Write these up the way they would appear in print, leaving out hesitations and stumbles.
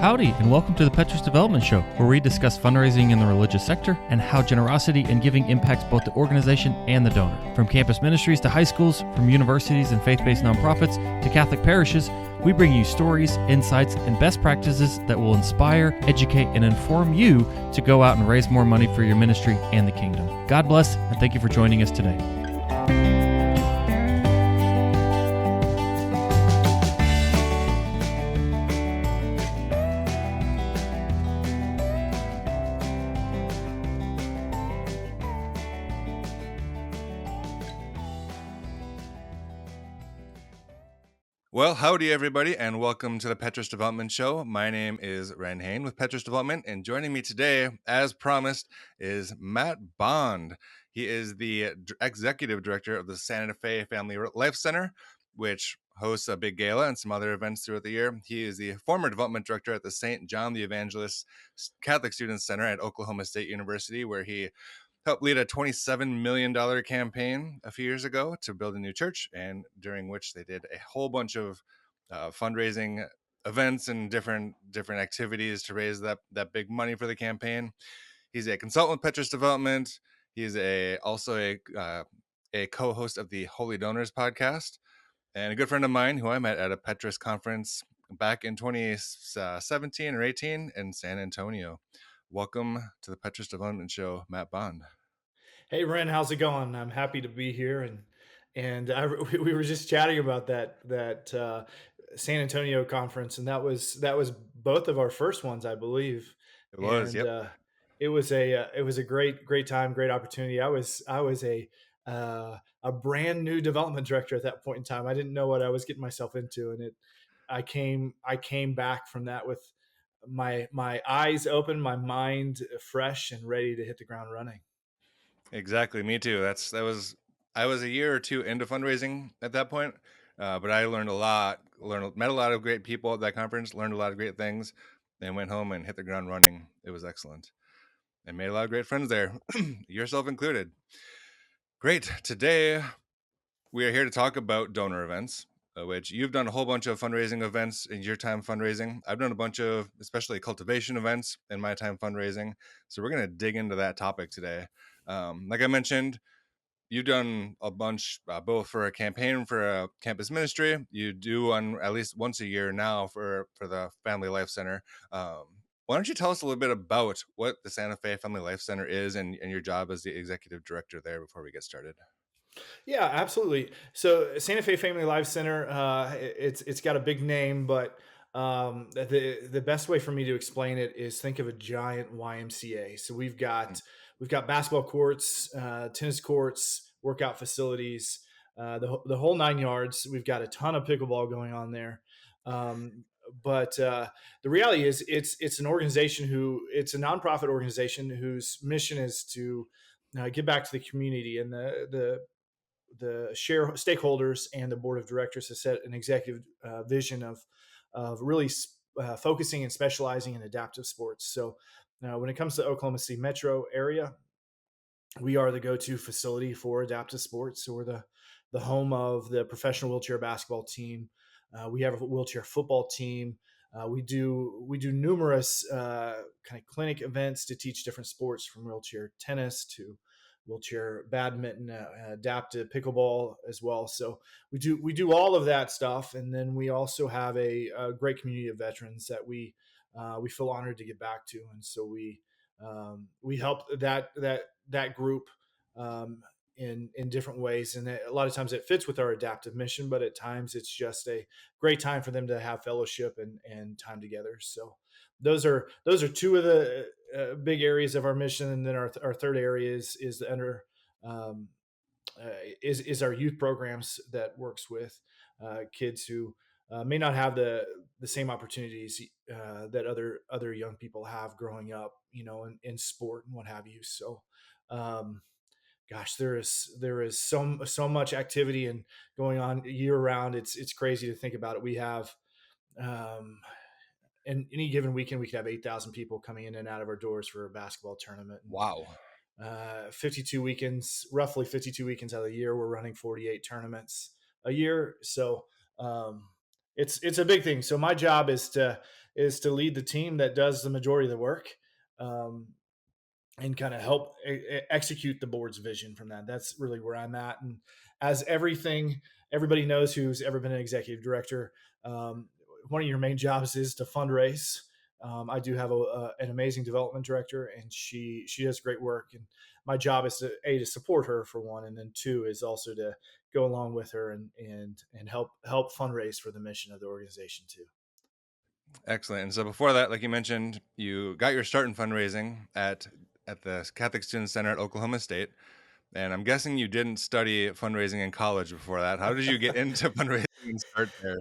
Howdy, and welcome to the Petrus Development Show, where we discuss fundraising in the religious sector and how generosity and giving impacts both the organization and the donor. From campus ministries to high schools, from universities and faith-based nonprofits to Catholic parishes, we bring you stories, insights, and best practices that will inspire, educate, and inform you to go out and raise more money for your ministry and the kingdom. God bless, and thank you for joining us today. Well, howdy everybody, and welcome to the Petrus Development Show. My name is Rhen and Matt with Petrus Development, and joining me today, as promised, is Matt Bond. He is the executive director of the Santa Fe Family Life Center, which hosts a big gala and some other events throughout the year. He is the former development director at the St. John the Evangelist Catholic Students Center at Oklahoma State University, where he helped lead a $27 million campaign a few years ago to build a new church, and during which they did a whole bunch of fundraising events and different activities to raise that big money for the campaign. He's a consultant with Petrus Development. He's also a co-host of the Holy Donors podcast, and a good friend of mine who I met at a Petrus conference back in 2017 or 18 in San Antonio. Welcome to the Petrus Development Show, Matt Bond. Hey, Rhen, how's it going? I'm happy to be here, we were just chatting about that San Antonio conference, and that was both of our first ones, I believe. It was, And yep. it was a great time, great opportunity. I was a brand new development director at that point in time. I didn't know what I was getting myself into, and I came back from that with my eyes open, my mind fresh, and ready to hit the ground running. Exactly, me too. I was a year or two into fundraising at that point, but I learned a lot. Met a lot of great people at that conference. Learned a lot of great things, and went home and hit the ground running. It was excellent, and made a lot of great friends there, yourself included. Great. Today we are here to talk about donor events, which you've done a whole bunch of fundraising events in your time fundraising. I've done a bunch of, especially cultivation events in my time fundraising. So we're going to dig into that topic today. Like I mentioned, you've done a bunch, both for a campaign for a campus ministry. You do on at least once a year now for the Family Life Center. Why don't you tell us a little bit about what the Santa Fe Family Life Center is and your job as the executive director there before we get started? Yeah, absolutely. So Santa Fe Family Life Center, it's got a big name, but the best way for me to explain it is think of a giant YMCA. So we've got basketball courts, tennis courts, workout facilities, the whole 9 yards. We've got a ton of pickleball going on there. But the reality is, it's an organization it's a nonprofit organization whose mission is to give back to the community, and the stakeholders and the board of directors has set an executive vision of really focusing and specializing in adaptive sports. So when it comes to Oklahoma City metro area, we are the go-to facility for adaptive sports. So we're the home of the professional wheelchair basketball team. We have a wheelchair football team. We do numerous kind of clinic events to teach different sports, from wheelchair tennis to wheelchair badminton, adaptive pickleball as well. So we do all of that stuff, and then we also have a great community of veterans that we feel honored to get back to, and so we help that group in different ways, and a lot of times it fits with our adaptive mission, but at times it's just a great time for them to have fellowship and time together. So those are two of the big areas of our mission, and then our third area is the under is our youth programs that works with kids who may not have the same opportunities that other young people have growing up, in sport and what have you. So gosh, there is so much activity and going on year round. It's crazy to think about it. We have in any given weekend, we could have 8,000 people coming in and out of our doors for a basketball tournament. Wow. 52 weekends, roughly 52 weekends out of the year, we're running 48 tournaments a year. So it's a big thing. So my job is to is to lead the team that does the majority of the work. Um, and kind of help execute the board's vision from that. That's really where I'm at. And as everybody knows who's ever been an executive director, um, one of your main jobs is to fundraise. I do have an amazing development director, and she does great work. And my job is to support her for one, and then two is also to go along with her and help fundraise for the mission of the organization too. Excellent. And so before that, like you mentioned, you got your start in fundraising at the Catholic Student Center at Oklahoma State. And I'm guessing you didn't study fundraising in college before that. How did you get into fundraising and start there?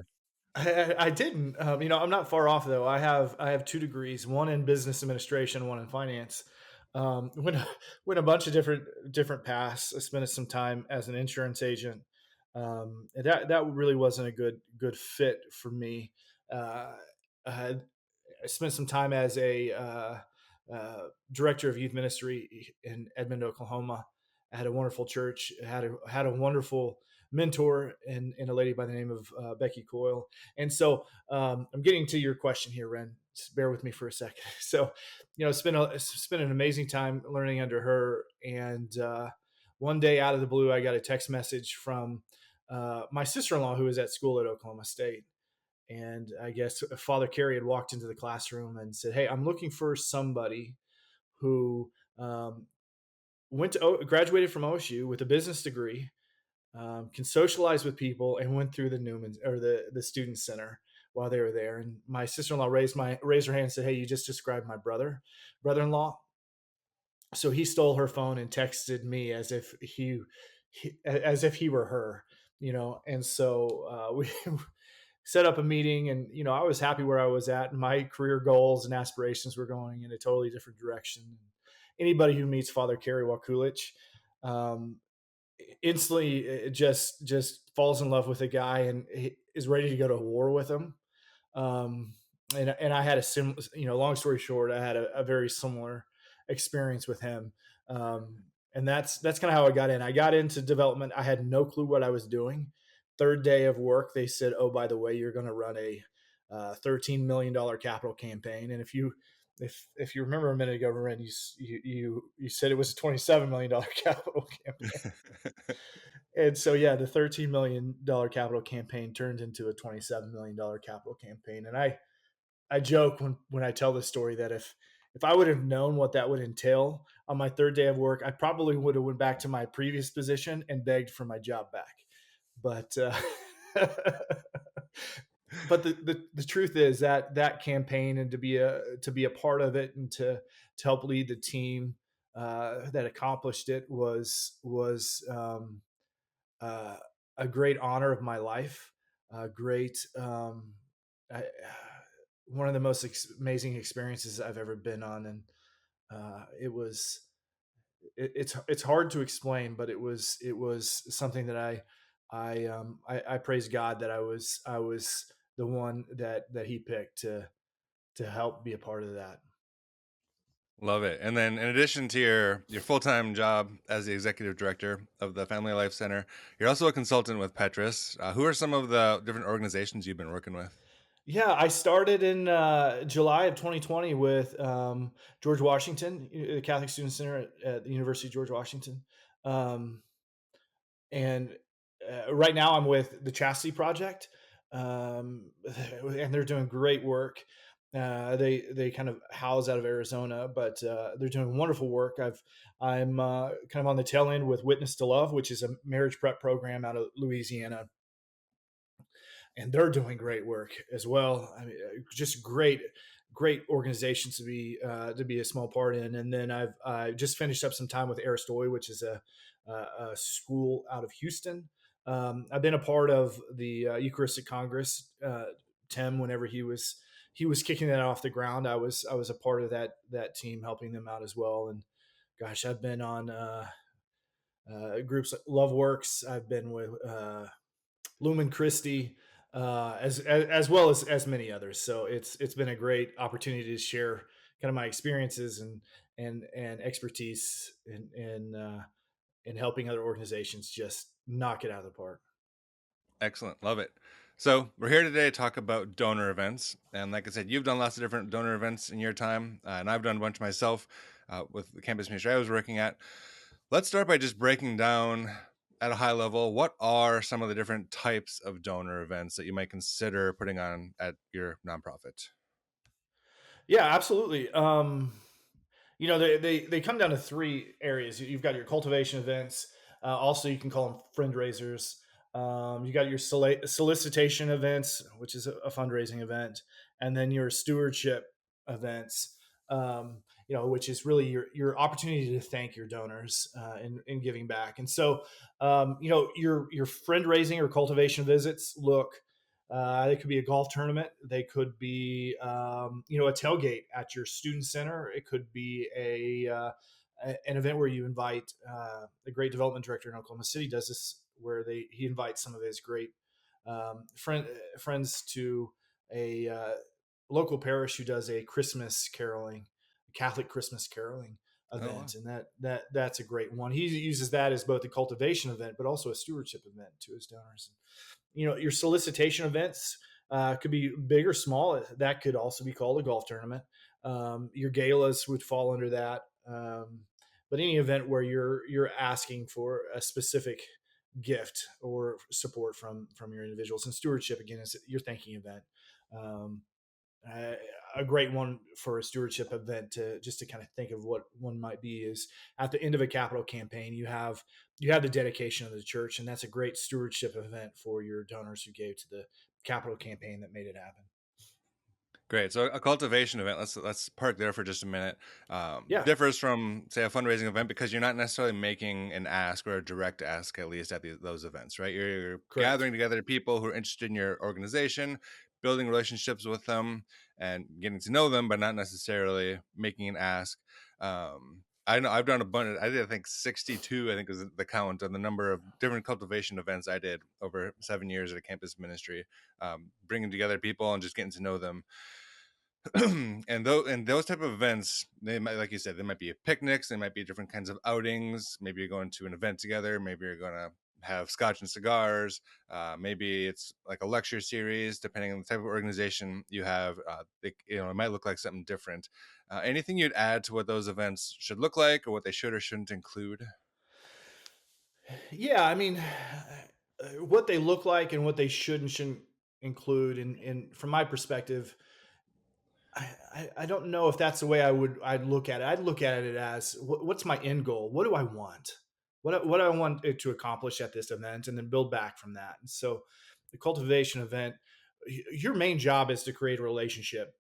I didn't. I'm not far off though. I have two degrees, one in business administration, one in finance. Went a bunch of different paths. I spent some time as an insurance agent. And that really wasn't a good fit for me. I had I spent some time as a director of youth ministry in Edmond, Oklahoma. I had a wonderful church. Had a wonderful mentor in a lady by the name of Becky Coyle. And so I'm getting to your question here, Rhen. Just bear with me for a second. So, spent an amazing time learning under her. And one day, out of the blue, I got a text message from my sister-in-law who was at school at Oklahoma State. And I guess Father Carey had walked into the classroom and said, "Hey, I'm looking for somebody who graduated from OSU with a business degree, can socialize with people, and went through the Newman or the student center while they were there." And my sister-in-law raised her hand and said, "Hey, you just described my brother-in-law." So he stole her phone and texted me as if he were her, And so we set up a meeting, and I was happy where I was at. My career goals and aspirations were going in a totally different direction. Anybody who meets Father Kerry Wakulich um, instantly just falls in love with the guy and is ready to go to war with him. Um, and I had a similar, long story short, I had a very similar experience with him. And that's kind of how I got in. I got into development. I had no clue what I was doing. Third day of work, they said, "Oh, by the way, you're going to run a $13 million capital campaign." And if you remember a minute ago, Rhen, you said it was a $27 million capital campaign. And so, yeah, the $13 million capital campaign turned into a $27 million capital campaign. And I joke when I tell this story that if I would have known what that would entail on my third day of work, I probably would have went back to my previous position and begged for my job back. But but the truth is that campaign, and to be a part of it, and to help lead the team that accomplished it was uh, a great honor of my life. Great, I, one of the most amazing experiences I've ever been on, and it was it's hard to explain, but it was something that I praise God that I was the one that he picked to help be a part of that. Love it. And then in addition to your full-time job as the executive director of the Family Life Center, you're also a consultant with Petrus. Who are some of the different organizations you've been working with? Yeah, I started in July of 2020 with George Washington, the Catholic Student Center at the University of George Washington. Um, and right now I'm with the Chastity Project, and they're doing great work. They kind of house out of Arizona, but they're doing wonderful work. I'm kind of on the tail end with Witness to Love, which is a marriage prep program out of Louisiana, and they're doing great work as well. I mean, just great organizations to be a small part in. And then I just finished up some time with Aristoy, which is a school out of Houston. I've been a part of the Eucharistic Congress. Tim, whenever he was kicking that off the ground, I was a part of that team, helping them out as well. And gosh, I've been on groups like Love Works. I've been with Lumen Christi, as well as many others. So it's been a great opportunity to share kind of my experiences and expertise in helping other organizations just knock it out of the park. Excellent. Love it. So we're here today to talk about donor events, and like I said, you've done lots of different donor events in your time, and I've done a bunch myself with the campus ministry I was working at. Let's start by just breaking down at a high level what are some of the different types of donor events that you might consider putting on at your nonprofit. Yeah, absolutely. They come down to three areas. You've got your cultivation events. Also, you can call them friend raisers. You got your solicitation events, which is a fundraising event, and then your stewardship events. Which is really your opportunity to thank your donors in giving back. And so, your friend raising or cultivation visits look. They could be a golf tournament. They could be, a tailgate at your student center. It could be an event where you invite the great development director in Oklahoma City does this, where he invites some of his great friends to a local parish who does a Christmas caroling, Catholic Christmas caroling Oh, wow. event, and that's a great one. He uses that as both a cultivation event, but also a stewardship event to his donors. Your solicitation events could be big or small. That could also be called a golf tournament. Your galas would fall under that. But any event where you're asking for a specific gift or support from your individuals, and stewardship again is your thanking event. Um, uh, a great one for a stewardship event to just to kind of think of what one might be is at the end of a capital campaign you have the dedication of the church, and that's a great stewardship event for your donors who gave to the capital campaign that made it happen. Great. So a cultivation event, let's park there for just a minute. Yeah, Differs from say a fundraising event because you're not necessarily making an ask or a direct ask, at least at those events, right? You're correct. gathering together people who are interested in your organization, building relationships with them, and getting to know them, but not necessarily making an ask. I know I've done a bunch. I did I think 62. I think is the count on the number of different cultivation events I did over 7 years at a campus ministry, bringing together people and just getting to know them. And those type of events, they might, like you said, they might be picnics, they might be different kinds of outings. Maybe you're going to an event together, maybe you're going to have scotch and cigars, maybe it's like a lecture series, depending on the type of organization you have. It might look like something different. Anything you'd add to what those events should look like, or what they should or shouldn't include? Yeah, I mean, what they look like and what they should and shouldn't include, and from my perspective, I don't know if that's the way I'd look at it. I'd look at it as what's my end goal? What do I want? What I want it to accomplish at this event, and then build back from that. And so, the cultivation event, your main job is to create a relationship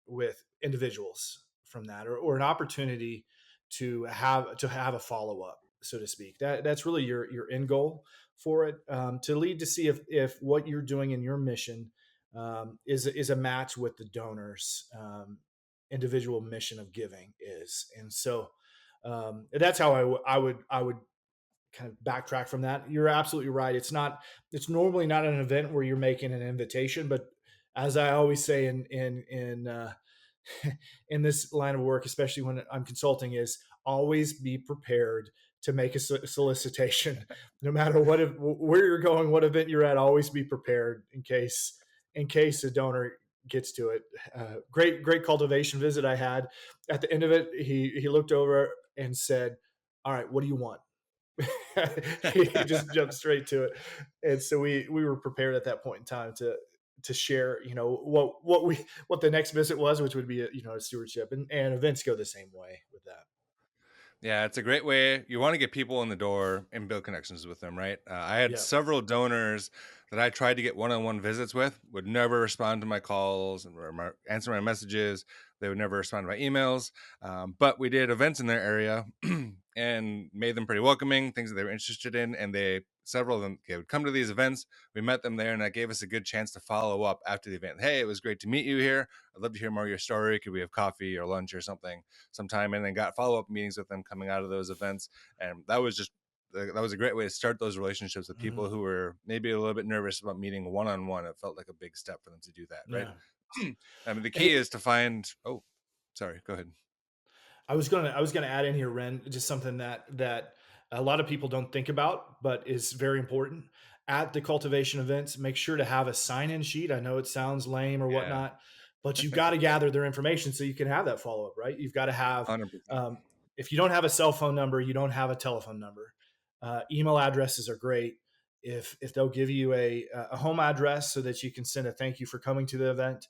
with individuals from that, or an opportunity to have a follow up, so to speak. That's really your end goal for it, to lead to see if what you're doing in your mission is a match with the donors individual mission of giving is. And so that's how I would kind of backtrack from that. You're absolutely right. It's normally not an event where you're making an invitation, but as I always say in in this line of work, especially when I'm consulting, is always be prepared to make a solicitation, no matter where you're going, what event you're at. Always be prepared in case a donor gets to it. Great cultivation visit I had. At the end of it, he looked over and said, "All right, what do you want?" He just jumped straight to it, and so we were prepared at that point in time to share, what the next visit was, which would be a stewardship, and events go the same way with that. Yeah, it's a great way. You want to get people in the door and build connections with them, right? I had Yeah. several donors that I tried to get one-on-one visits with, would never respond to my calls and answer my messages. They would never respond to my emails. But we did events in their area and made them pretty welcoming, things that they were interested in. And several of them, they would come to these events. We met them there, and that gave us a good chance to follow up after the event. Hey, it was great to meet you here. I'd love to hear more of your story. Could we have coffee or lunch or something sometime? And then got follow-up meetings with them coming out of those events. And that was a great way to start those relationships with Hmm. people who were maybe a little bit nervous about meeting one-on-one. It felt like a big step for them to do that, right? Yeah. I mean, the key Hey, is to find. Oh, sorry. Go ahead. I was gonna add in here, Ren, just something that a lot of people don't think about, but is very important. at the cultivation events, make sure to have a sign-in sheet. I know it sounds lame or Yeah, whatnot, but you've got to gather their information so you can have that follow-up, right? You've got to have, 100%. if you don't have a cell phone number, you don't have a telephone number. Email addresses are great. If they'll give you a home address so that you can send a thank you for coming to the event,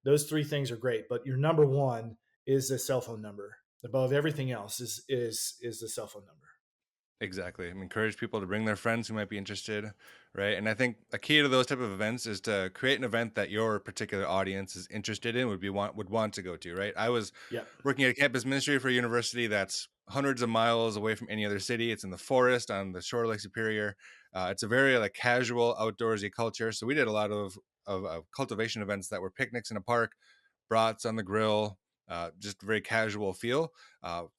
those three things are great. But your number one is the cell phone number. Above everything else is the cell phone number. Exactly. Encourage people to bring their friends who might be interested, right? And I think a key to those type of events is to create an event that your particular audience is interested in, would want to go to, right? I was Yep. working at a campus ministry for a university that's hundreds of miles away from any other city. It's in the forest on the shore of Lake Superior. It's a very like casual, outdoorsy culture. So we did a lot of cultivation events that were picnics in a park, brats on the grill, just very casual feel.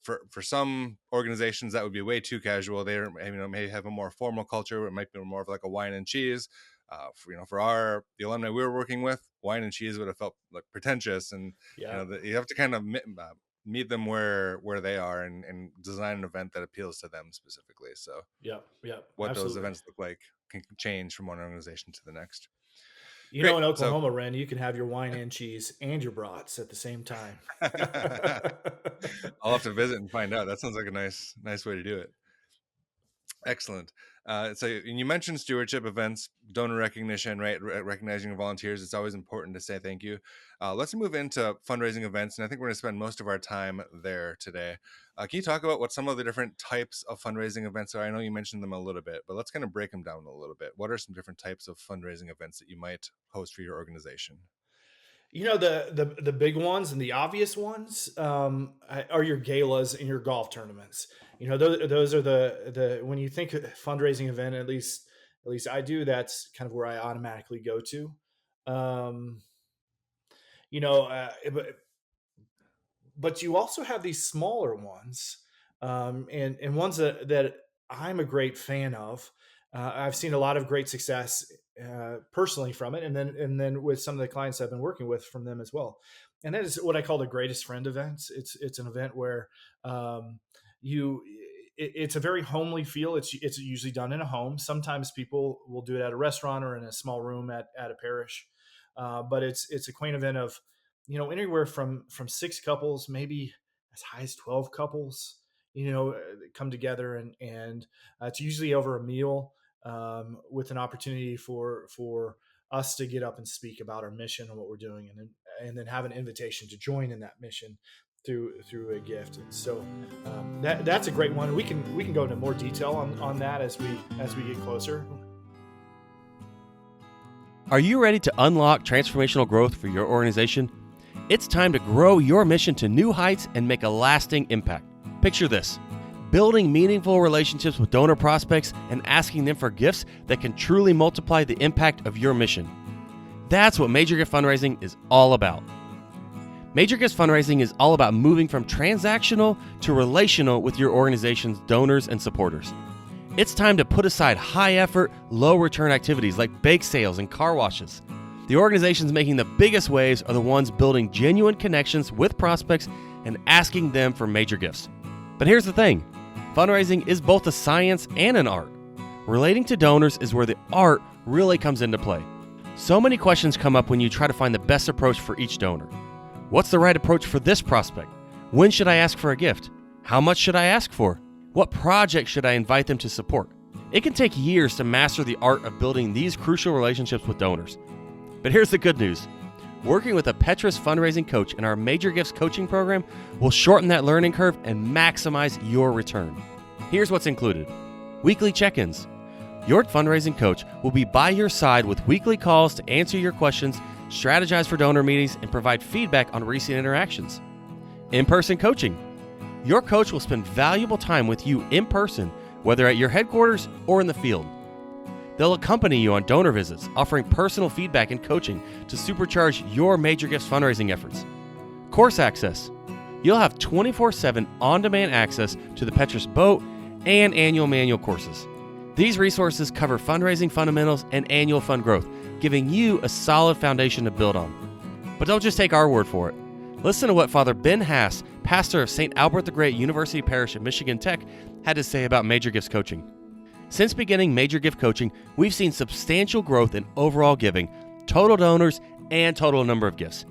For some organizations that would be way too casual. They may have a more formal culture. It might be more of like a wine and cheese. For the alumni we were working with, wine and cheese would have felt like pretentious, and Yeah. you have to kind of meet them where they are and design an event that appeals to them specifically. So Yep. Yep. what those Absolutely. events look like can change from one organization to the next. You know, Great. in So Oklahoma, Ren, you can have your wine and cheese and your brats at the same time. I'll have to visit and find out. That sounds like a nice way to do it. Excellent. So you mentioned stewardship events, donor recognition, right? Recognizing volunteers. It's always important to say thank you. Let's move into fundraising events. And I think we're going to spend most of our time there today. Can you talk about what some of the different types of fundraising events are? I know you mentioned them a little bit, but let's kind of break them down a little bit. What are some different types of fundraising events that you might host for your organization? You know, the big ones and the obvious ones are your galas and your golf tournaments. You know, those are the when you think of fundraising event, at least I do. That's kind of where I automatically go to. Um, you know, but you also have these smaller ones, and ones that I'm a great fan of. I've seen a lot of great success personally from it, and then with some of the clients I've been working with from them as well. And that is what I call the greatest friend events. It's an event where you it's a very homely feel. It's usually done in a home. Sometimes people will do it at a restaurant or in a small room at a parish, but it's a quaint event of anywhere from six couples, maybe as high as 12 couples, come together, and it's usually over a meal, with an opportunity for us to get up and speak about our mission and what we're doing, and then have an invitation to join in that mission through a gift. And so that's a great one. We can go into more detail on that as we get closer. Are you ready to unlock transformational growth for your organization? It's time to grow your mission to new heights and make a lasting impact. Picture this: building meaningful relationships with donor prospects and asking them for gifts that can truly multiply the impact of your mission. That's what Major Gift Fundraising is all about. Major Gifts Fundraising is all about moving from transactional to relational with your organization's donors and supporters. It's time to put aside high-effort, low-return activities like bake sales and car washes. The organizations making the biggest waves are the ones building genuine connections with prospects and asking them for major gifts. But here's the thing: fundraising is both a science and an art. Relating to donors is where the art really comes into play. So many questions come up when you try to find the best approach for each donor. What's the right approach for this prospect? When should I ask for a gift? How much should I ask for? What project should I invite them to support? It can take years to master the art of building these crucial relationships with donors. But here's the good news. Working with a Petrus fundraising coach in our Major Gifts coaching program will shorten that learning curve and maximize your return. Here's what's included: weekly check-ins. Your fundraising coach will be by your side with weekly calls to answer your questions, strategize for donor meetings, and provide feedback on recent interactions. In-person coaching. Your coach will spend valuable time with you in person, whether at your headquarters or in the field. They'll accompany you on donor visits, offering personal feedback and coaching to supercharge your Major Gifts fundraising efforts. Course access. You'll have 24/7 on-demand access to the Petrus Boat and annual manual courses. These resources cover fundraising fundamentals and annual fund growth, giving you a solid foundation to build on. But don't just take our word for it. Listen to what Father Ben Haas, pastor of St. Albert the Great University Parish at Michigan Tech, had to say about Major Gifts coaching. Since beginning Major Gift Coaching, we've seen substantial growth in overall giving, total donors, and total number of gifts.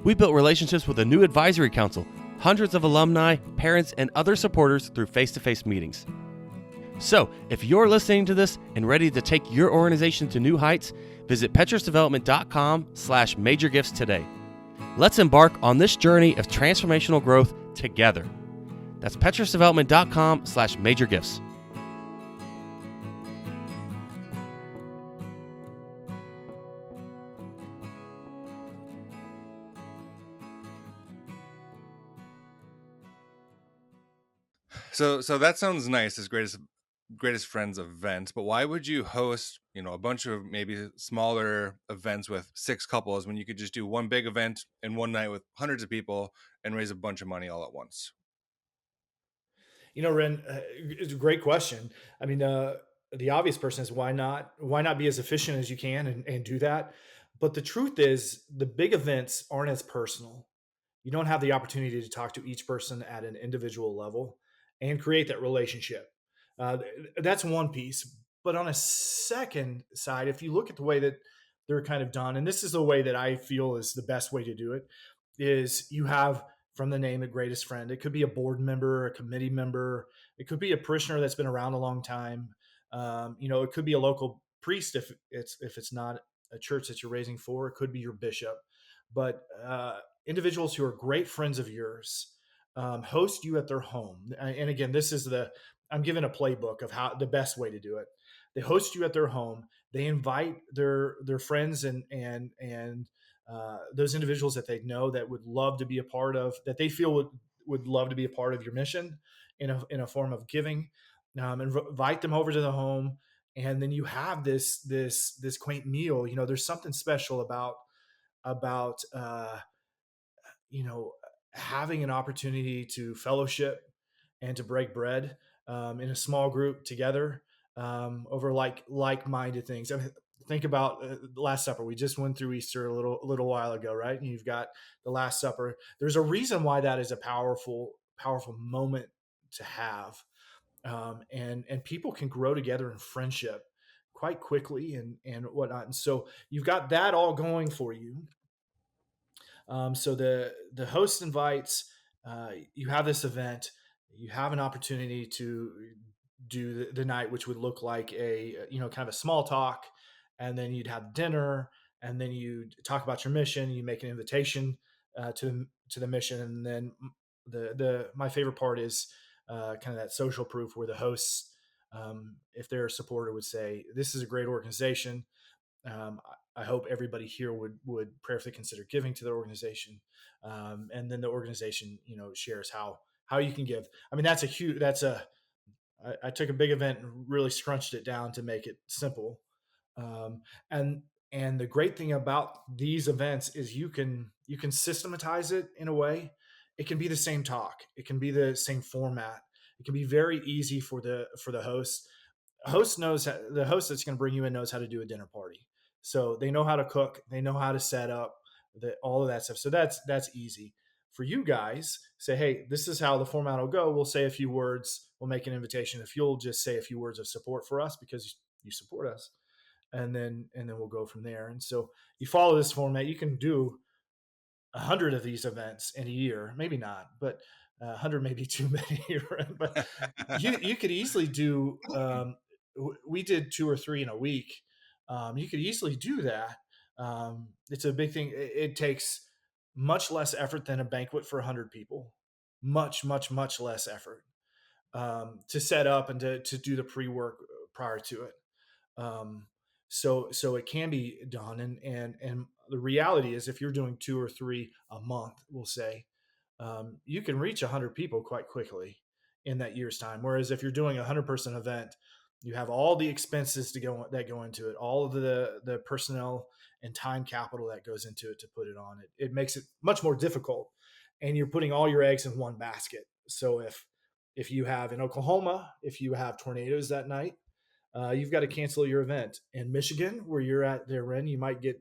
We built relationships with a new advisory council, hundreds of alumni, parents, and other supporters through face-to-face meetings. So, if you're listening to this and ready to take your organization to new heights, visit petrusdevelopment.com/majorgifts today. Let's embark on this journey of transformational growth together. That's petrusdevelopment.com/majorgifts. So that sounds nice. This greatest friends event, but why would you host, a bunch of maybe smaller events with 6 couples when you could just do one big event in one night with hundreds of people and raise a bunch of money all at once? Ren, it's a great question. I mean, the obvious person is why not? Why not be as efficient as you can and do that? But the truth is, the big events aren't as personal. You don't have the opportunity to talk to each person at an individual level and create that relationship. That's one piece. But on a second side, if you look at the way that they're kind of done, and this is the way that I feel is the best way to do it, is you have from the name a greatest friend. It could be a board member, a committee member. It could be a parishioner that's been around a long time. It could be a local priest if it's not a church that you're raising for. It could be your bishop, but individuals who are great friends of yours host you at their home. And again, I'm giving a playbook of how the best way to do it. They host you at their home. They invite their friends and those individuals that they know that would love to be a part of, that they feel would love to be a part of your mission in a form of giving. Invite them over to the home, and then you have this quaint meal. There's something special about having an opportunity to fellowship and to break bread in a small group together over like-minded things. I mean, think about the Last Supper. We just went through Easter a little while ago, right? And you've got the Last Supper. There's a reason why that is a powerful moment to have, and people can grow together in friendship quite quickly and whatnot. And so you've got that all going for you. So the host invites, you have this event, you have an opportunity to do the night, which would look like a kind of a small talk, and then you'd have dinner, and then you talk about your mission. You make an invitation to the mission, and then the my favorite part is kind of that social proof where the hosts, if they're a supporter, would say, "This is a great organization. Um, I hope everybody here would prayerfully consider giving to their organization," and then the organization, shares how you can give. I mean, I took a big event and really scrunched it down to make it simple. Um, and and the great thing about these events is you can systematize it in a way. It can be the same talk. It can be the same format. It can be very easy for the host. The host that's going to bring you in knows how to do a dinner party. So they know how to cook. They know how to set up all of that stuff. So that's easy for you guys. Say, hey, this is how the format will go. We'll say a few words. We'll make an invitation. If you'll just say a few words of support for us because you support us, and then we'll go from there. And so you follow this format. You can do 100 of these events in a year, maybe not, but 100 may be too many. Right? But you could easily do. We did 2 or 3 in a week. You could easily do that. It's a big thing. It takes much less effort than a banquet for 100 people. Much less effort to set up and to do the pre-work prior to it. Um, so it can be done, and the reality is, if you're doing 2 or 3 a month, we'll say, you can reach 100 people quite quickly in that year's time. Whereas if you're doing a 100-person event, you have all the expenses that go into it, all of the personnel and time capital that goes into it to put it on. It makes it much more difficult, and you're putting all your eggs in one basket. So if you have in Oklahoma, if you have tornadoes that night, you've got to cancel your event. In Michigan, where you're at there, Rhen, you might get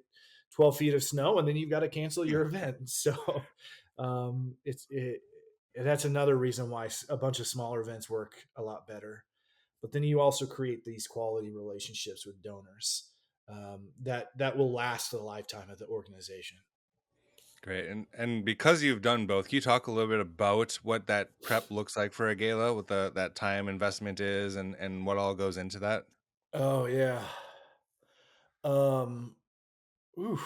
12 feet of snow, and then you've got to cancel your event. So that's another reason why a bunch of smaller events work a lot better. but then you also create these quality relationships with donors that will last the lifetime of the organization. Great. And because you've done both, can you talk a little bit about what that prep looks like for a gala, what that time investment is, and what all goes into that? Oh yeah. Um, ooh,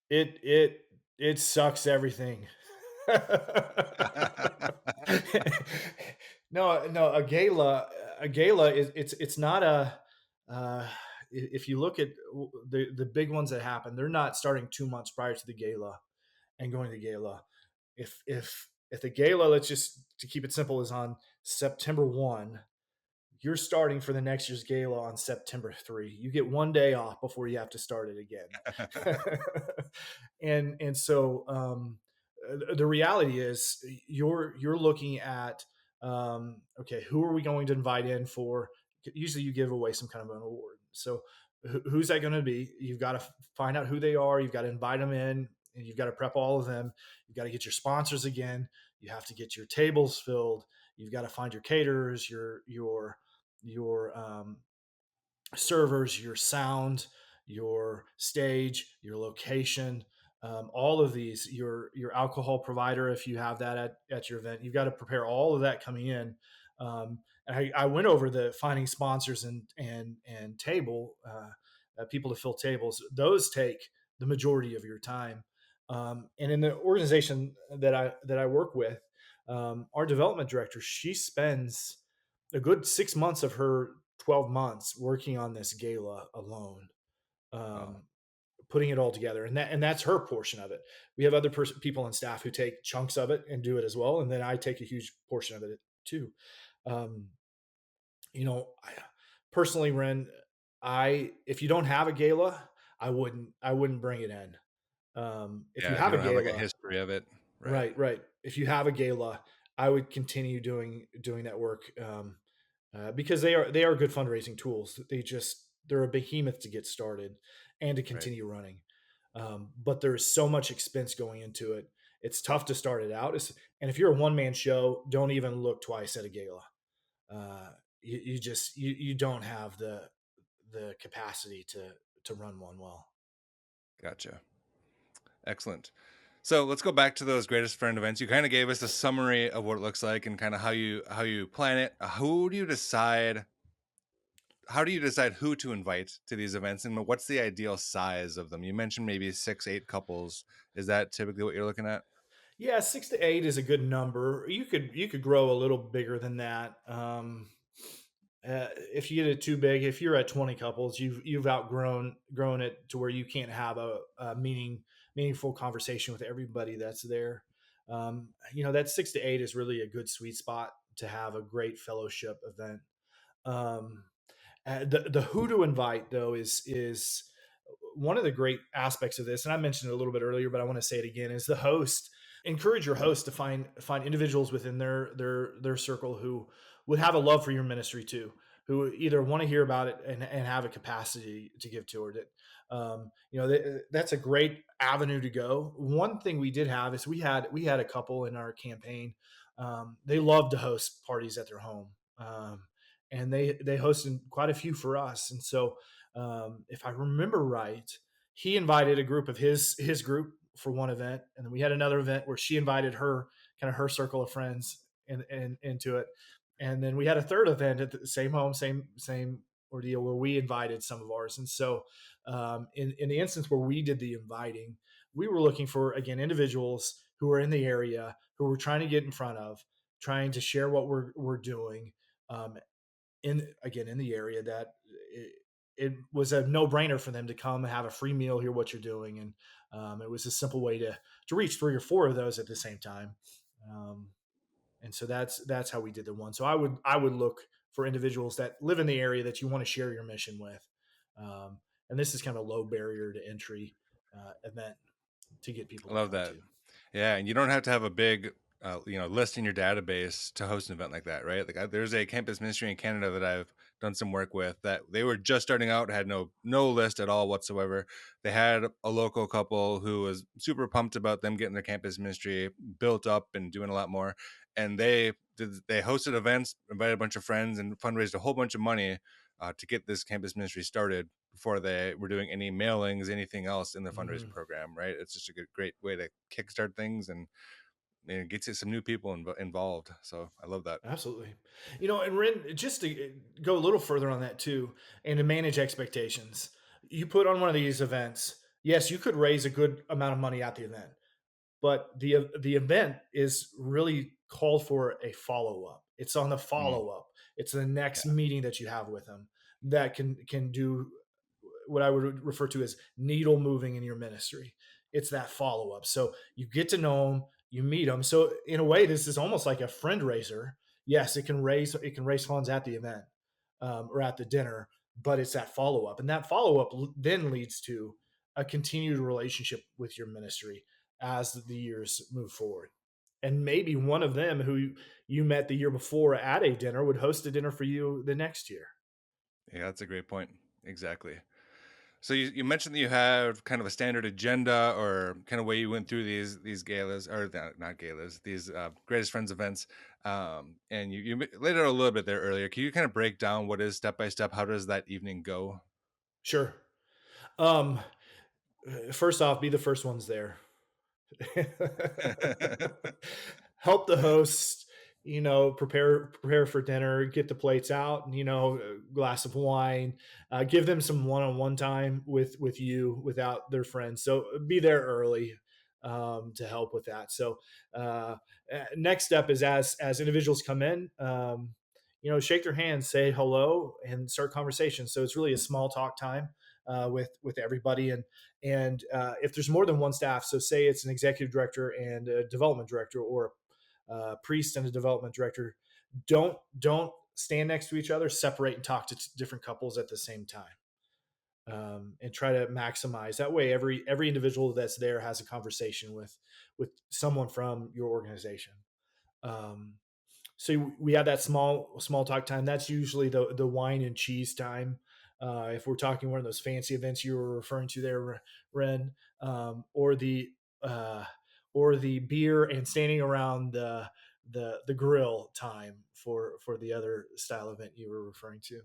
it it sucks everything. No, a gala is it's not a if you look at the big ones that happen, they're not starting 2 months prior to the gala and going to the gala. If the gala, let's just to keep it simple, is on September 1, you're starting for the next year's gala on September 3. You get 1 day off before you have to start it again. And so the reality is you're looking at okay, who are we going to invite in for? Usually you give away some kind of an award. So who's that going to be? You've got to find out who they are. You've got to invite them in, and you've got to prep all of them. You've got to get your sponsors again. You have to get your tables filled. You've got to find your caterers, your servers, your sound, your stage, your location, all of these, your alcohol provider, if you have that at your event. You've got to prepare all of that coming in. And I went over the finding sponsors and table people to fill tables. Those take the majority of your time. And in the organization that I work with, our development director, she spends a good 6 months of her 12 months working on this gala alone, Wow. um, putting it all together, and that's her portion of it. We have other people on staff who take chunks of it and do it as well, and then I take a huge portion of it too. Um, personally, Ren, I if you don't have a gala, I wouldn't bring it in. If you Yeah, if you have a don't have like a gala, history of it. Right. right. If you have a gala, I would continue doing that work, because they are good fundraising tools. They're a behemoth to get started and to Right. continue running. But there's so much expense going into it. It's tough to start it out. And if you're a one man show, don't even look twice at a gala. You don't have the capacity to run one well. Gotcha. Excellent. So let's go back to those greatest friend events. You kind of gave us a summary of what it looks like and kind of how you plan it. How do you decide who to invite to these events, and what's the ideal size of them? You mentioned maybe 6, 8 couples. Is that typically what you're looking at? Yeah, 6 to 8 is a good number. You could grow a little bigger than that. If you get it too big, if you're at 20 couples, you've outgrown grown it to where you can't have a meaningful conversation with everybody that's there. That 6 to 8 is really a good sweet spot to have a great fellowship event. Um, the who to invite though is one of the great aspects of this, and I mentioned it a little bit earlier, but I want to say it again, is the host. Encourage your host to find individuals within their circle who would have a love for your ministry too, who either want to hear about it and have a capacity to give toward it. That's a great avenue to go. One thing we did have is we had a couple in our campaign. They loved to host parties at their home. And they hosted quite a few for us. And so, if I remember right, he invited a group of his group for one event, and then we had another event where she invited her circle of friends into it, and then we had a third event at the same home, same ordeal where we invited some of ours. And so, in the instance where we did the inviting, we were looking for again individuals who were in the area who were trying to get in front of, trying to share what we're doing. In the area that it was a no-brainer for them to come and have a free meal, hear what you're doing, and it was a simple way to reach 3 or 4 of those at the same time. um, and so that's how we did the one. So I would look for individuals that live in the area that you want to share your mission with. And this is kind of a low barrier to entry event to get people I to love come that. to. Yeah, and you don't have to have a big list in your database to host an event like that, right? There's a campus ministry in Canada that I've done some work with that they were just starting out, had no list at all whatsoever. They had a local couple who was super pumped about them getting their campus ministry built up and doing a lot more, and they hosted events, invited a bunch of friends, and fundraised a whole bunch of money to get this campus ministry started before they were doing any mailings, anything else in the fundraising Mhm. program, right? It's just a great way to kickstart things and it gets you some new people involved. So I love that. Absolutely. And Ren, just to go a little further on that too, and to manage expectations, you put on one of these events. Yes, you could raise a good amount of money at the event, but the event is really called for a follow up. It's on the Mm, follow up. It's the next yeah. meeting that you have with them that can do what I would refer to as needle moving in your ministry. It's that follow up. So you get to know them, you meet them. So in a way, this is almost like a friend raiser. Yes, it can raise funds at the event or at the dinner, but it's that follow up, and that follow up then leads to a continued relationship with your ministry as the years move forward. And maybe one of them who you met the year before at a dinner would host a dinner for you the next year. Yeah, that's a great point. Exactly. So you mentioned that you have kind of a standard agenda or kind of way you went through these galas or not galas, these greatest friends events. And you laid it out a little bit there earlier. Can you kind of break down what is step by step? How does that evening go? Sure. Um, First off, be the first ones there. Help the host, prepare for dinner, get the plates out, a glass of wine, give them some one-on-one time with you without their friends. So be there early to help with that. So next step is as individuals come in, shake their hands, say hello, and start conversation. So it's really a small talk time with everybody, and if there's more than one staff, so say it's an executive director and a development director, or a priest and a development director, don't stand next to each other. Separate and talk to different couples at the same time, and try to maximize that way. Every individual that's there has a conversation with someone from your organization. Um, so we have that small talk time. That's usually the wine and cheese time. If we're talking one of those fancy events you were referring to there, Ren, or uh, the beer and standing around the grill time for the other style event you were referring to.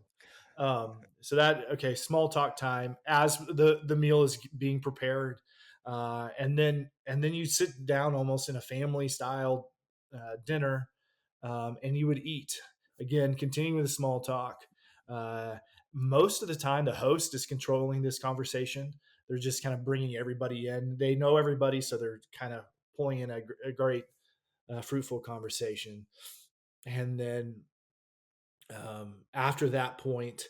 So that, okay, small talk time as the meal is being prepared, and then you sit down almost in a family style dinner, and you would eat. Again, continuing with the small talk. Uh, Most of the time, the host is controlling this conversation. They're just kind of bringing everybody in. They know everybody, so they're kind of pulling in a great, fruitful conversation. And then after that point,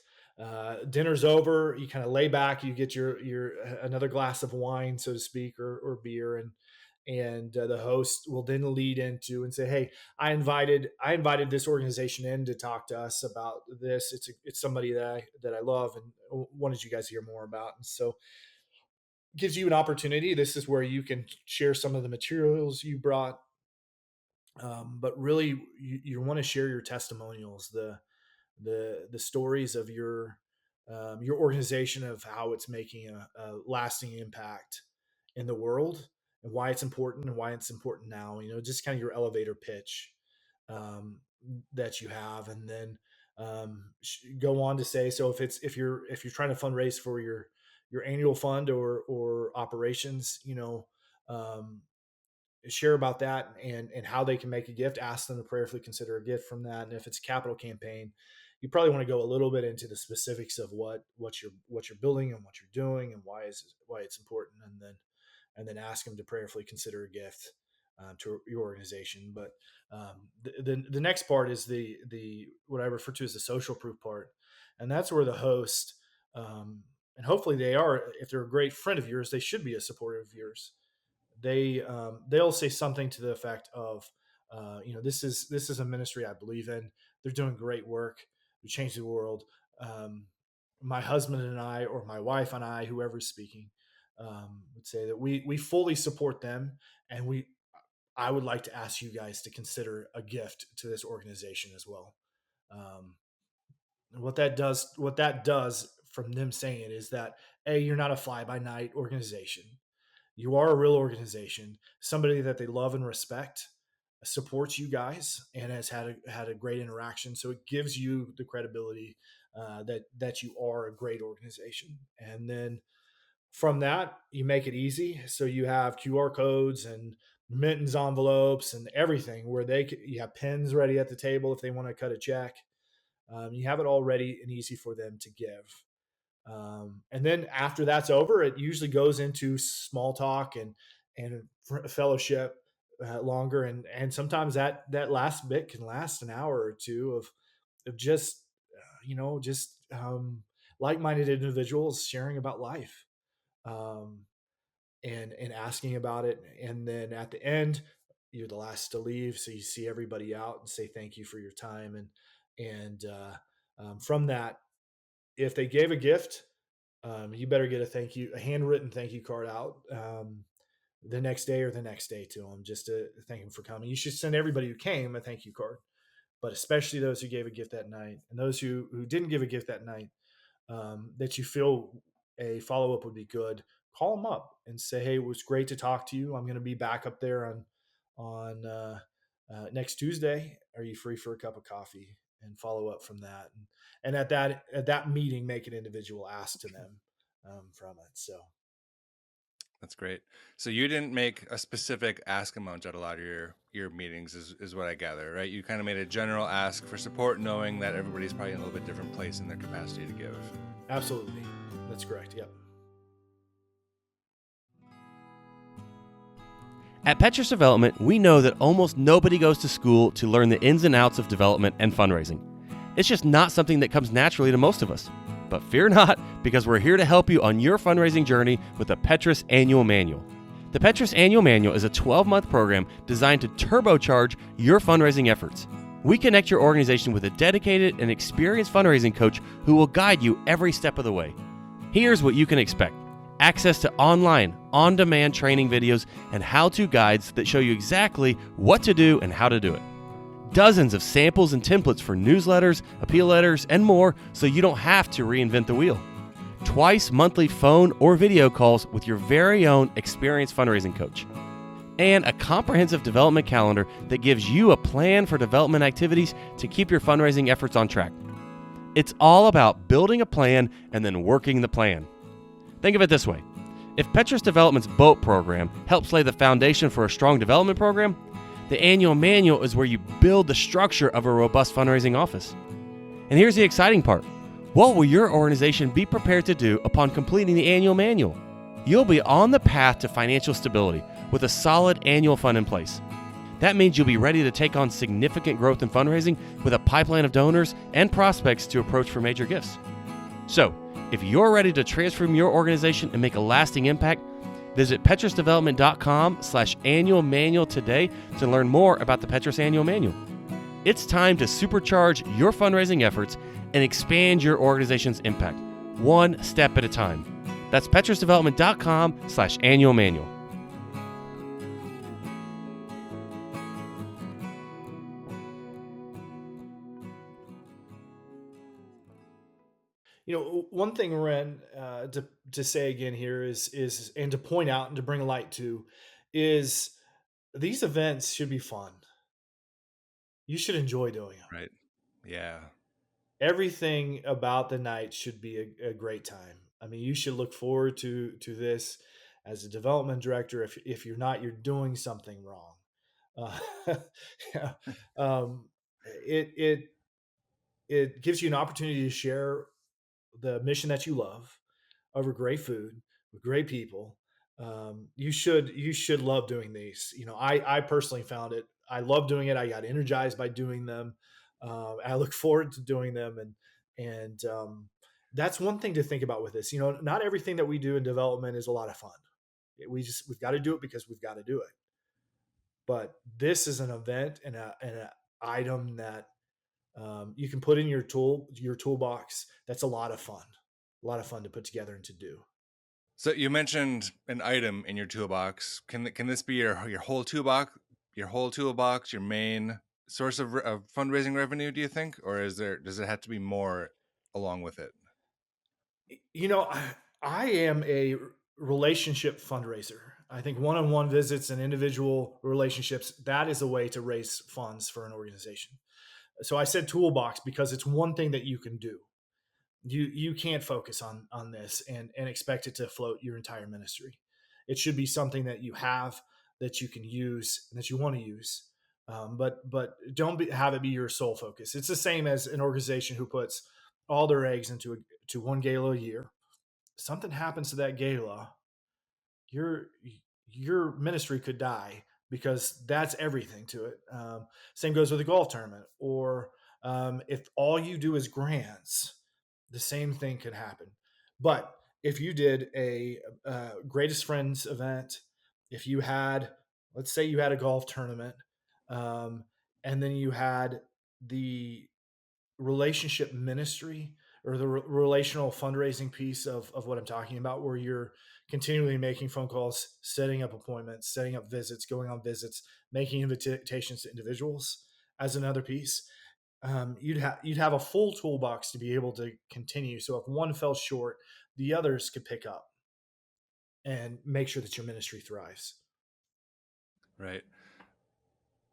dinner's over. You kind of lay back. You get your another glass of wine, so to speak, or beer, and the host will then lead into and say, "Hey, I invited this organization in to talk to us about this. It's somebody that I love and wanted you guys to hear more about." And so gives you an opportunity. This is where you can share some of the materials you brought, but really you want to share your testimonials, the stories of your organization, of how it's making a lasting impact in the world, and why it's important now. Just kind of your elevator pitch, um, that you have, and then go on to say, so if you're trying to fundraise for your annual fund or operations, um, share about that and how they can make a gift. Ask them to prayerfully consider a gift from that. And if it's a capital campaign, you probably want to go a little bit into the specifics of what you're building and what you're doing and why it's important, and then ask them to prayerfully consider a gift to your organization. But the next part is the what I refer to as the social proof part, and that's where the host, and hopefully they are, if they're a great friend of yours, they should be a supporter of yours. They'll say something to the effect of, this is a ministry I believe in. They're doing great work. We change the world. Um, my husband and I, or my wife and I, whoever's speaking, would say that we fully support them, and I would like to ask you guys to consider a gift to this organization as well. Um, what that does from them saying it is that, A, you're not a fly by night organization. You are a real organization, somebody that they love and respect, supports you guys, and has had a great interaction. So it gives you the credibility that you are a great organization. And then from that, you make it easy. So you have QR codes and mittens envelopes and everything where you have pens ready at the table if they want to cut a check. You have it all ready and easy for them to give. And then after that's over, it usually goes into small talk and fellowship longer, and sometimes that last bit can last an hour or two of just just like-minded individuals sharing about life, um, and asking about it. And then at the end, you're the last to leave, so you see everybody out and say thank you for your time. And from that, if they gave a gift, you better get a handwritten thank you card out the next day or the next day to them, just to thank them for coming. You should send everybody who came a thank you card, but especially those who gave a gift that night, and those who didn't give a gift that night, that you feel a follow up would be good. Call them up and say, "Hey, it was great to talk to you. I'm going to be back up there on next Tuesday. Are you free for a cup of coffee?" And follow up from that. And at that meeting, make an individual ask to them from it. So That's great. So you didn't make a specific ask amount at a lot of your meetings, is what I gather, right? You kind of made a general ask for support, knowing that everybody's probably in a little bit different place in their capacity to give. absolutely, that's correct. Yep. At Petrus Development, we know that almost nobody goes to school to learn the ins and outs of development and fundraising. It's just not something that comes naturally to most of us. But fear not, because we're here to help you on your fundraising journey with the Petrus Annual Manual. The Petrus Annual Manual is a 12-month program designed to turbocharge your fundraising efforts. We connect your organization with a dedicated and experienced fundraising coach who will guide you every step of the way. Here's what you can expect: access to online, on-demand training videos and how-to guides that show you exactly what to do and how to do it. Dozens of samples and templates for newsletters, appeal letters, and more, so you don't have to reinvent the wheel. Twice monthly phone or video calls with your very own experienced fundraising coach. And a comprehensive development calendar that gives you a plan for development activities to keep your fundraising efforts on track. It's all about building a plan and then working the plan. Think of it this way: if Petrus Development's BOAT program helps lay the foundation for a strong development program, the annual manual is where you build the structure of a robust fundraising office. And here's the exciting part: what will your organization be prepared to do upon completing the annual manual? You'll be on the path to financial stability with a solid annual fund in place. That means you'll be ready to take on significant growth in fundraising with a pipeline of donors and prospects to approach for major gifts. So, if you're ready to transform your organization and make a lasting impact, visit petrusdevelopment.com/annual manual today to learn more about the Petrus Annual Manual. It's time to supercharge your fundraising efforts and expand your organization's impact, one step at a time. That's petrusdevelopment.com/annual manual. One thing, Ren, to say again here and to point out and to bring light to, is these events should be fun. You should enjoy doing them. Right. Yeah. Everything about the night should be a great time. I mean, you should look forward to this. As a development director, if you're not, you're doing something wrong. Yeah. um, it it gives you an opportunity to share the mission that you love over great food with great people. You should love doing these. I personally found it. I love doing it. I got energized by doing them. I look forward to doing them, and that's one thing to think about with this. Not everything that we do in development is a lot of fun. We've got to do it because we've got to do it. But this is an event and an item that you can put in your toolbox. That's a lot of fun to put together and to do. So you mentioned an item in your toolbox. Can this be your whole toolbox? your whole toolbox your main source of fundraising revenue, do you think, or does it have to be more along with it? You know, I am a relationship fundraiser. I think one-on-one visits and individual relationships, that is a way to raise funds for an organization. So I said toolbox because it's one thing that you can do. You can't focus on this and expect it to float your entire ministry. It should be something that you have, that you can use and that you want to use. But don't have it be your sole focus. It's the same as an organization who puts all their eggs to one gala a year. Something happens to that gala, your your ministry could die, because that's everything to it. Same goes with a golf tournament, or if all you do is grants, the same thing could happen. But if you did a greatest friends event, if you had, let's say you had a golf tournament, um, and then you had the relationship ministry, or the relational fundraising piece of what I'm talking about, where you're continually making phone calls, setting up appointments, setting up visits, going on visits, making invitations to individuals as another piece. You'd have a full toolbox to be able to continue. So if one fell short, the others could pick up and make sure that your ministry thrives. Right.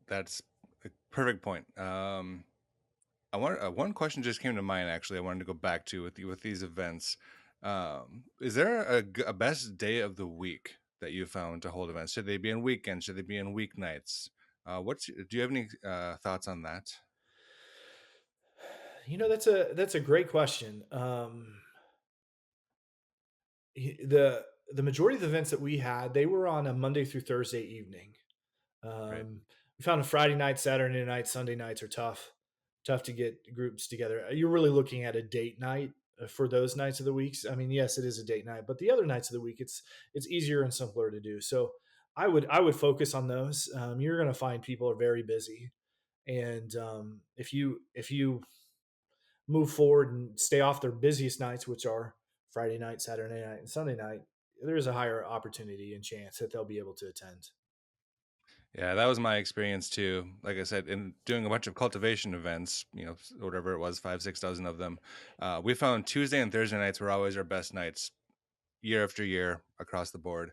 That's a perfect point. I want one question just came to mind. Actually, I wanted to go back to with these events. Is there a best day of the week that you found to hold events? Should they be on weekends? Should they be on weeknights? Do you have any thoughts on that? That's a great question. The majority of the events that we had, they were on a Monday through Thursday evening. Right. We found a Friday night, Saturday night, Sunday nights are tough to get groups together. You're really looking at a date night for those nights of the weeks. I mean, yes, it is a date night, but the other nights of the week, it's easier and simpler to do. So I would focus on those. You're going to find people are very busy, and if you move forward and stay off their busiest nights, which are Friday night, Saturday night, and Sunday night, there's a higher opportunity and chance that they'll be able to attend. Yeah, that was my experience too. Like I said, in doing a bunch of cultivation events, whatever it was, 5, 6 dozen of them, we found Tuesday and Thursday nights were always our best nights year after year across the board.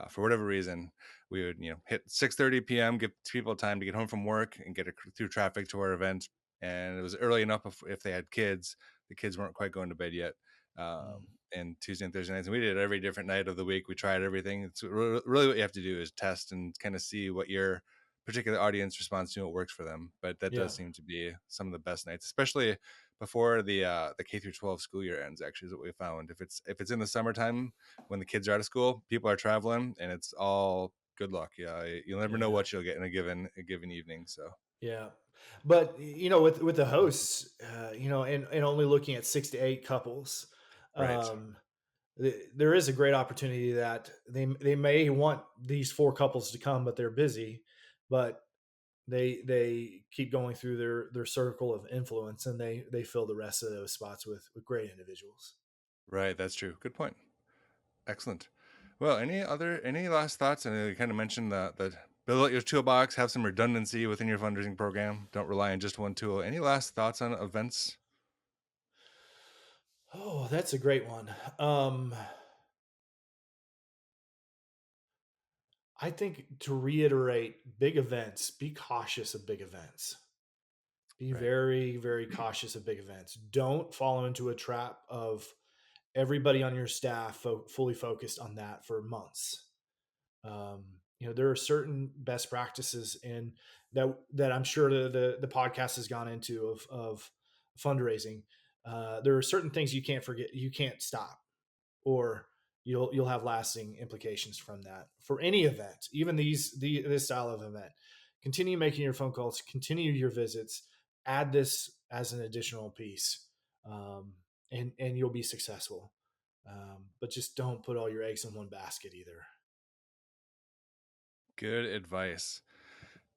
For whatever reason, we would hit 6:30 p.m., give people time to get home from work and get through traffic to our event, and it was early enough if they had kids. The kids weren't quite going to bed yet. Mm. And Tuesday and Thursday nights, and we did it every different night of the week. We tried everything. It's really what you have to do is test and kind of see what your particular audience responds to, what works for them. But that Yeah. does seem to be some of the best nights, especially before the K through 12 school year ends. Actually, is what we found. If it's in the summertime when the kids are out of school, people are traveling, and it's all good luck. Yeah, you'll never know Yeah. what you'll get in a given evening. So Yeah. But with the hosts, and only looking at 6 to 8 couples, right. um, there is a great opportunity that they may want these 4 couples to come, but they're busy, but they keep going through their circle of influence, and they fill the rest of those spots with great individuals. Right, that's true. Good point. Excellent. Well, any last thoughts? And you kind of mentioned the build out your toolbox, have some redundancy within your fundraising program. Don't rely on just one tool. Any last thoughts on events? Oh, that's a great one. I think, to reiterate, big events, be cautious of big events. Be Right. very, very cautious of big events. Don't fall into a trap of everybody on your staff fully focused on that for months. There are certain best practices in that I'm sure the podcast has gone into of fundraising. There are certain things you can't forget, you can't stop, or you'll have lasting implications from that for any event, even this style of event. Continue making your phone calls, continue your visits, add this as an additional piece, um, and you'll be successful. But just don't put all your eggs in one basket either. Good advice.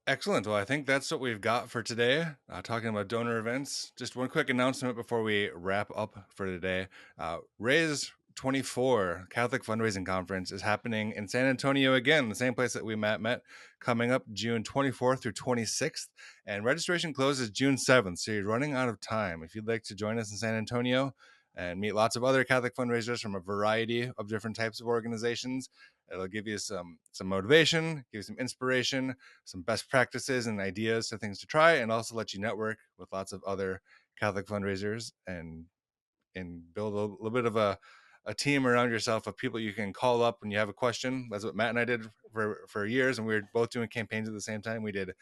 Excellent. Well, I think that's what we've got for today. Talking about donor events. Just one quick announcement before we wrap up for today. Ray's 24 Catholic Fundraising Conference is happening in San Antonio again, the same place that we met, coming up June 24th through 26th. And registration closes June 7th, so you're running out of time. If you'd like to join us in San Antonio and meet lots of other Catholic fundraisers from a variety of different types of organizations, it'll give you some motivation, give you some inspiration, some best practices and ideas to things to try, and also let you network with lots of other Catholic fundraisers and build a little bit of a team around yourself of people you can call up when you have a question. That's what Matt and I did for years, and we were both doing campaigns at the same time. We did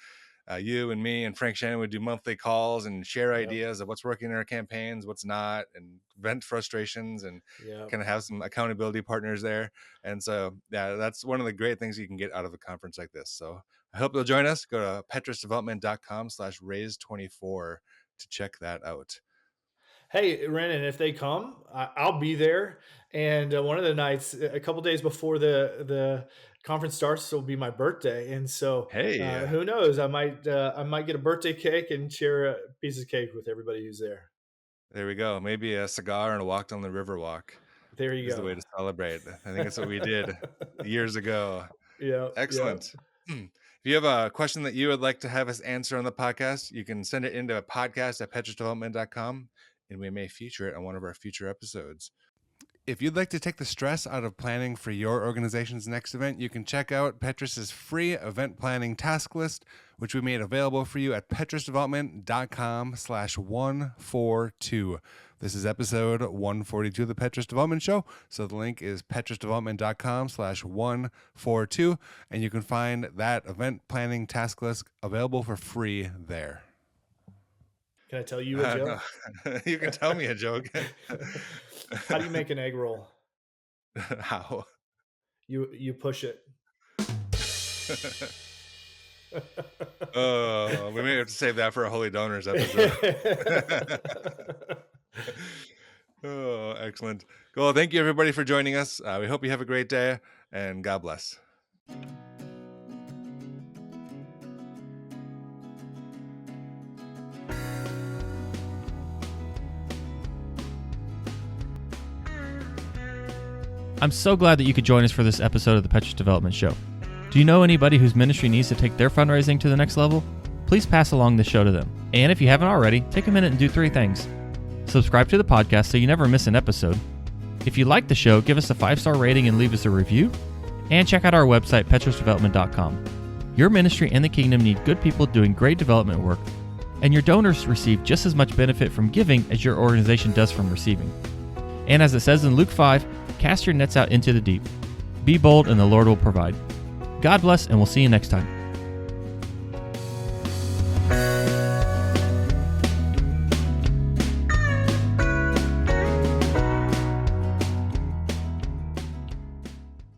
you and me and Frank Shannon would do monthly calls and share ideas of what's working in our campaigns, what's not, and vent frustrations, and kind of have some accountability partners there. And so, yeah, that's one of the great things you can get out of a conference like this. So I hope you'll join us. Go to petrusdevelopment.com/raise24 to check that out. Hey, Rhen, and if they come, I'll be there. And one of the nights, a couple days before the conference starts, will be my birthday, and so Hey, who knows? I might get a birthday cake and share a piece of cake with everybody who's there. there we go. Maybe a cigar and a walk down the Riverwalk There you is go. the way to celebrate. I think that's what we did years ago. Yeah. Excellent. If you have a question that you would like to have us answer on the podcast, you can send it into podcast@petrusdevelopment.com, and we may feature it on one of our future episodes. If you'd like to take the stress out of planning for your organization's next event, you can check out Petrus's free event planning task list, which we made available for you at petrusdevelopment.com/142. This is episode 142 of the Petrus Development Show. So the link is petrusdevelopment.com/142, and you can find that event planning task list available for free there. Can I tell you a joke? No. You can tell me a joke. How do you make an egg roll? How? You push it. Oh, we may have to save that for a Holy Donors episode. Oh, excellent. Well, thank you everybody for joining us. We hope you have a great day, and God bless. I'm so glad that you could join us for this episode of the Petrus Development Show. Do you know anybody whose ministry needs to take their fundraising to the next level? Please pass along the show to them. And if you haven't already, take a minute and do 3 things. Subscribe to the podcast so you never miss an episode. If you like the show, give us a 5-star rating and leave us a review. And check out our website, petrusdevelopment.com. Your ministry and the kingdom need good people doing great development work, and your donors receive just as much benefit from giving as your organization does from receiving. And as it says in Luke 5, cast your nets out into the deep. Be bold and the Lord will provide. God bless, and we'll see you next time.